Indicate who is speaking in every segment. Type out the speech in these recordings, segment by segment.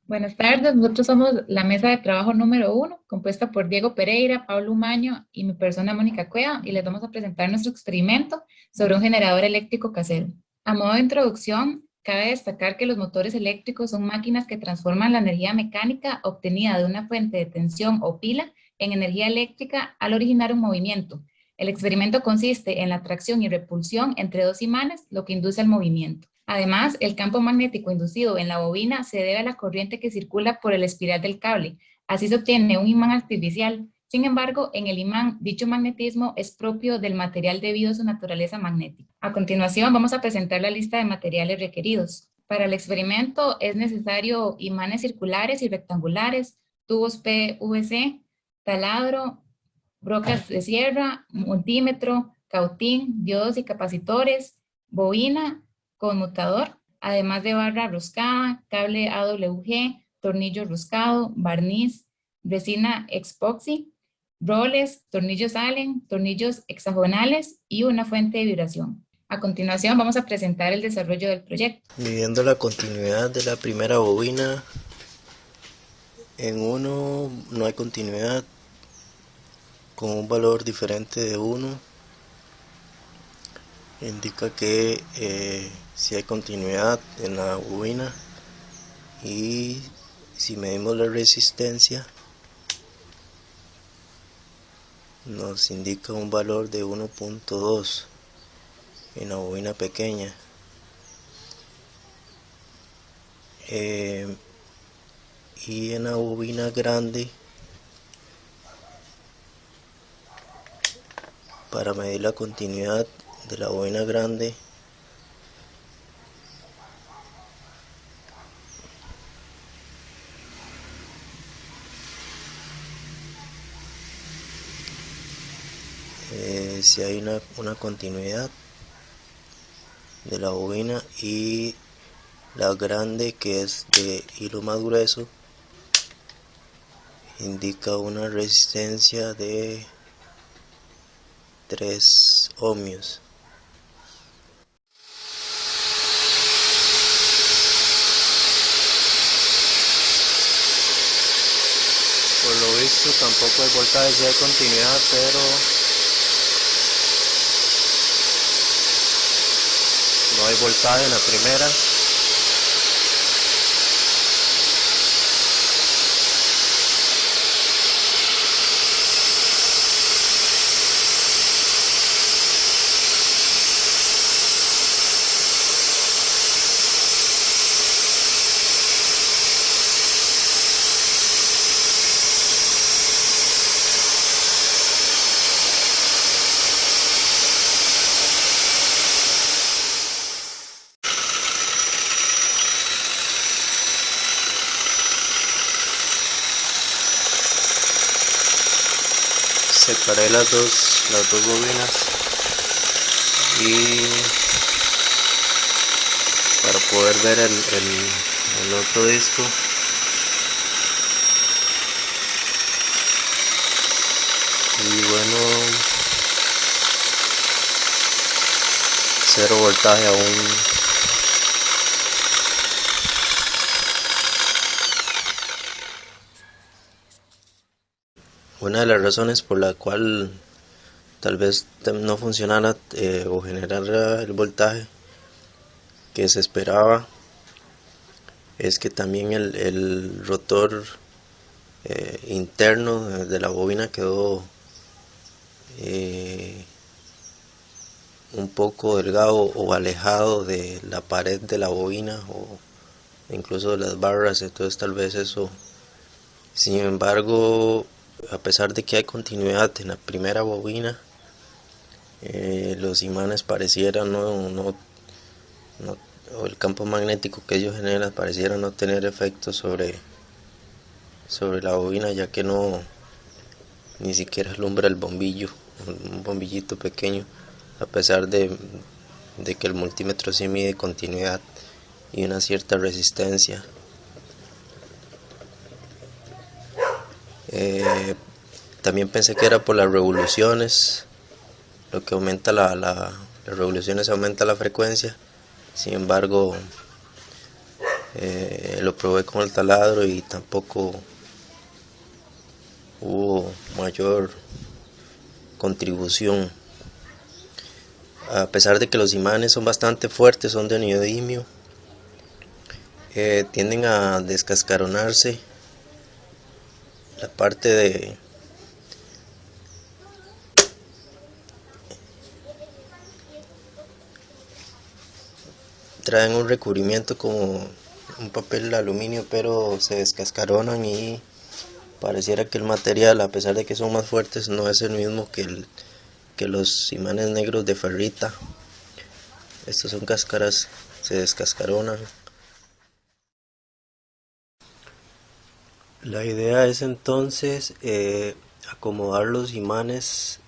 Speaker 1: Buenas tardes, nosotros somos la mesa de trabajo número uno, compuesta por Diego Pereira, Pablo Umaño y mi persona Mónica Cueva, y les vamos a presentar nuestro experimento sobre un generador eléctrico casero. A modo de introducción, cabe destacar que los motores eléctricos son máquinas que transforman la energía mecánica obtenida de una fuente de tensión o pila en energía eléctrica al originar un movimiento. El experimento consiste en la atracción y repulsión entre dos imanes, lo que induce al movimiento. Además, el campo magnético inducido en la bobina se debe a la corriente que circula por el espiral del cable. Así se obtiene un imán artificial. Sin embargo, en el imán, dicho magnetismo es propio del material debido a su naturaleza magnética. A continuación, vamos a presentar la lista de materiales requeridos. Para el experimento es necesario imanes circulares y rectangulares, tubos PVC, taladro, brocas de sierra, multímetro, cautín, diodos y capacitores, bobina, conmutador, además de barra roscada, cable AWG, tornillo roscado, barniz, resina epoxi, roles, tornillos Allen, tornillos hexagonales y una fuente de vibración. A continuación vamos a presentar el desarrollo del proyecto.
Speaker 2: Midiendo la continuidad de la primera bobina, en uno no hay continuidad con un valor diferente de 1, indica que si hay continuidad en la bobina, y si medimos la resistencia nos indica un valor de 1.2 en la bobina pequeña. Y en la bobina grande, para medir la continuidad de la bobina grande, si hay una continuidad de la bobina, y la grande, que es de hilo más grueso, indica una resistencia de 3 ohmios. Por lo visto tampoco hay voltaje, si hay continuidad, pero no hay voltaje en la primera. Separé las dos bobinas, y para poder ver el otro disco, y bueno, 0 voltaje aún. Una de las razones por la cual tal vez no funcionara o generara el voltaje que se esperaba es que también el rotor interno de la bobina quedó un poco delgado o alejado de la pared de la bobina, o incluso de las barras, entonces tal vez eso. Sin embargo, a pesar de que hay continuidad en la primera bobina, los imanes parecieran o el campo magnético que ellos generan pareciera no tener efecto sobre la bobina, ya que ni siquiera alumbra el bombillo, un bombillito pequeño, a pesar de que el multímetro sí mide continuidad y una cierta resistencia. También pensé que era por las revoluciones, lo que aumenta las revoluciones, aumenta la frecuencia. Sin embargo, Lo probé con el taladro y tampoco hubo mayor contribución. A pesar de que los imanes son bastante fuertes, son de neodimio, tienden a descascaronarse la parte de traen un recubrimiento como un papel de aluminio, pero se descascaronan y pareciera que el material, a pesar de que son más fuertes, no es el mismo que los imanes negros de ferrita. Estos son cáscaras, se descascaronan. La idea es entonces acomodar los imanes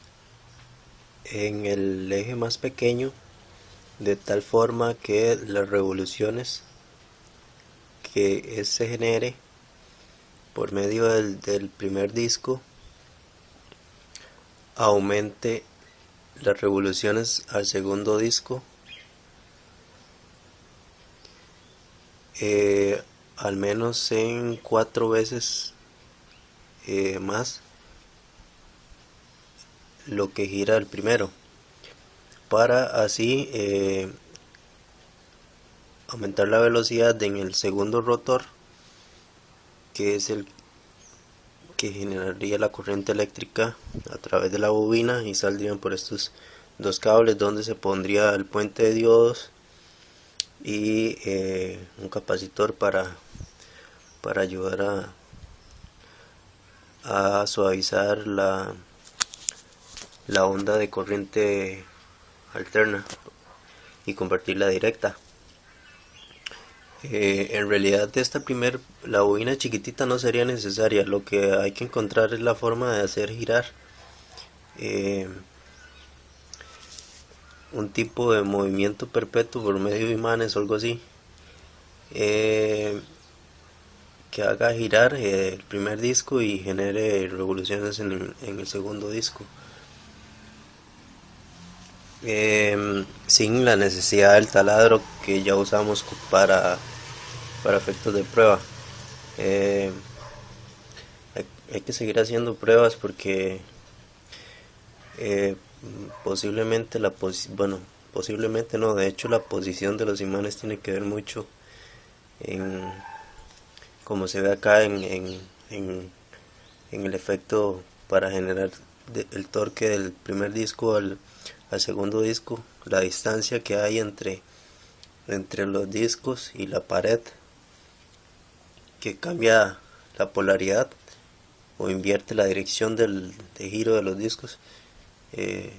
Speaker 2: en el eje más pequeño, de tal forma que las revoluciones que se genere por medio del primer disco aumente las revoluciones al segundo disco al menos en 4 veces más lo que gira el primero, para así aumentar la velocidad en el segundo rotor, que es el que generaría la corriente eléctrica a través de la bobina, y saldrían por estos dos cables donde se pondría el puente de diodos y un capacitor para ayudar a suavizar la onda de corriente alterna y convertirla directa. En realidad la bobina chiquitita no sería necesaria. Lo que hay que encontrar es la forma de hacer girar eh, un tipo de movimiento perpetuo por medio de imanes o algo así, eh, que haga girar el primer disco y genere revoluciones en el segundo disco, sin la necesidad del taladro que ya usamos para efectos de prueba. Eh, hay que seguir haciendo pruebas porque eh, posiblemente bueno, posiblemente no, de hecho la posición de los imanes tiene que ver mucho en como se ve acá en el efecto para generar el torque del primer disco al segundo disco, la distancia que hay entre los discos y la pared, que cambia la polaridad o invierte la dirección de giro de los discos, eh,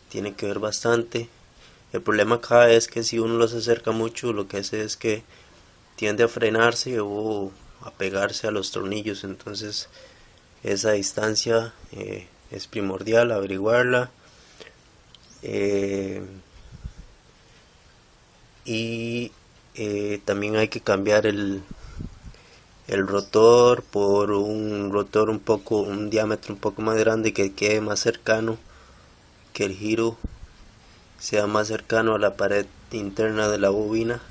Speaker 2: tiene que ver bastante. El problema acá es que si uno los acerca mucho, lo que hace es que tiende a frenarse o a pegarse a los tornillos. Entonces esa distancia es primordial averiguarla, eh, y también hay que cambiar el rotor por un rotor un diámetro un poco más grande, que quede más cercano, que el giro sea más cercano a la pared interna de la bobina,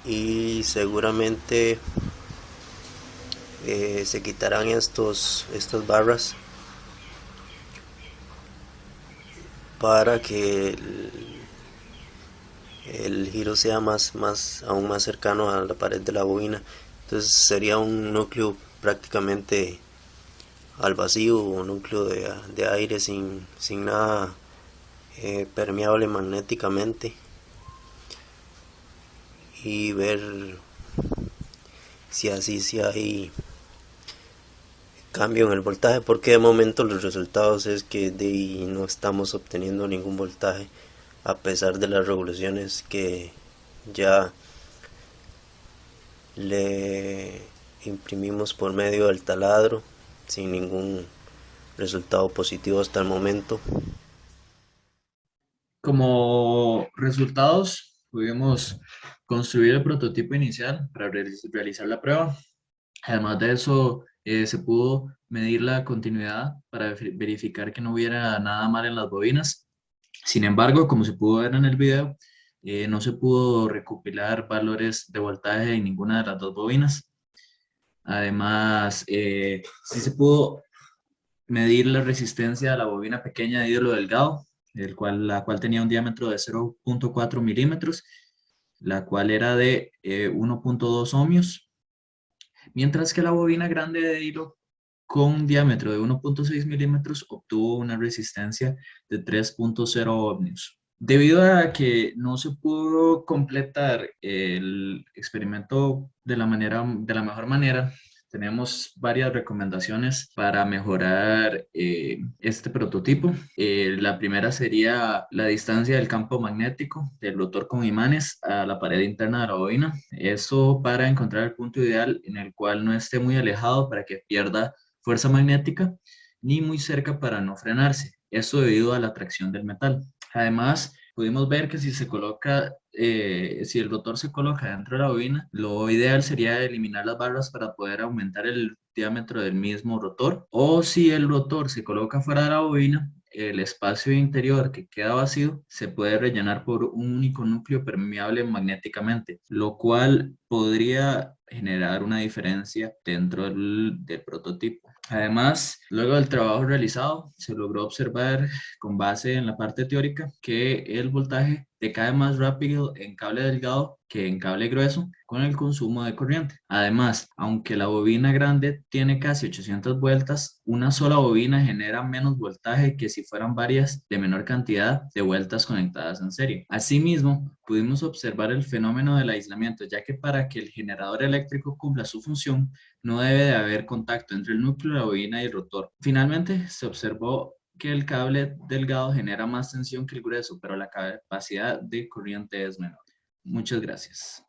Speaker 2: y seguramente se quitarán estas barras para que el giro sea aún más cercano a la pared de la bobina. Entonces sería un núcleo prácticamente al vacío, un núcleo de aire sin nada permeable magnéticamente, y ver si hay cambio en el voltaje, porque de momento los resultados es que no estamos obteniendo ningún voltaje a pesar de las revoluciones que ya le imprimimos por medio del taladro, sin ningún resultado positivo hasta el momento.
Speaker 3: Como resultados, pudimos construir el prototipo inicial para realizar la prueba. Además de eso, se pudo medir la continuidad para verificar que no hubiera nada mal en las bobinas. Sin embargo, como se pudo ver en el video, No se pudo recopilar valores de voltaje en ninguna de las dos bobinas. Además, sí se pudo medir la resistencia a la bobina pequeña de hilo delgado, la cual tenía un diámetro de 0.4 milímetros, la cual era de 1.2 ohmios, mientras que la bobina grande de hilo con un diámetro de 1.6 milímetros obtuvo una resistencia de 3.0 ohmios. Debido a que no se pudo completar el experimento de la mejor manera, tenemos varias recomendaciones para mejorar este prototipo. La primera sería la distancia del campo magnético del rotor con imanes a la pared interna de la bobina. Eso para encontrar el punto ideal en el cual no esté muy alejado para que pierda fuerza magnética, ni muy cerca para no frenarse. Esto debido a la atracción del metal. Además, pudimos ver que si si el rotor se coloca dentro de la bobina, lo ideal sería eliminar las barras para poder aumentar el diámetro del mismo rotor. O si el rotor se coloca fuera de la bobina, el espacio interior que queda vacío se puede rellenar por un único núcleo permeable magnéticamente, lo cual podría generar una diferencia dentro del prototipo. Además, luego del trabajo realizado, se logró observar con base en la parte teórica que el voltaje decae más rápido en cable delgado que en cable grueso con el consumo de corriente. Además, aunque la bobina grande tiene casi 800 vueltas, una sola bobina genera menos voltaje que si fueran varias de menor cantidad de vueltas conectadas en serie. Asimismo, pudimos observar el fenómeno del aislamiento, ya que para que el generador eléctrico cumpla su función, no debe de haber contacto entre el núcleo, la bobina y el rotor. Finalmente, se observó que el cable delgado genera más tensión que el grueso, pero la capacidad de corriente es menor. Muchas gracias.